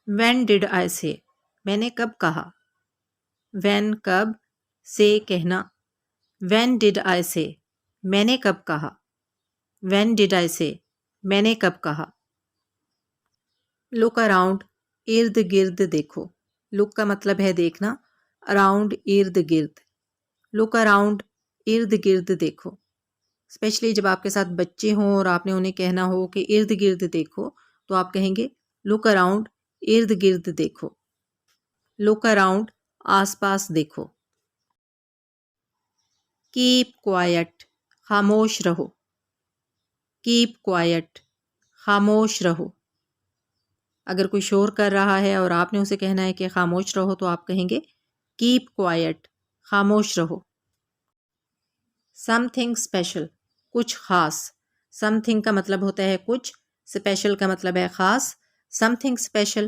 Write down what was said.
when did I say میں نے کب کہا. when کب, say کہنا. when did I say میں نے کب کہا. when did I say میں نے کب کہا. look around ارد گرد دیکھو. look کا مطلب ہے دیکھنا. around ارد گرد. look around ارد گرد دیکھو. اسپیشلی جب آپ کے ساتھ بچے ہوں اور آپ نے انہیں کہنا ہو کہ ارد گرد دیکھو تو آپ کہیں گے look around ارد گرد دیکھو. look around آس پاس دیکھو. keep quiet خاموش رہو. keep quiet خاموش رہو. اگر کوئی شور کر رہا ہے اور آپ نے اسے کہنا ہے کہ خاموش رہو تو آپ کہیں گے keep quiet خاموش رہو. something special کچھ خاص. something کا مطلب ہوتا ہے کچھ. special کا مطلب ہے خاص. something special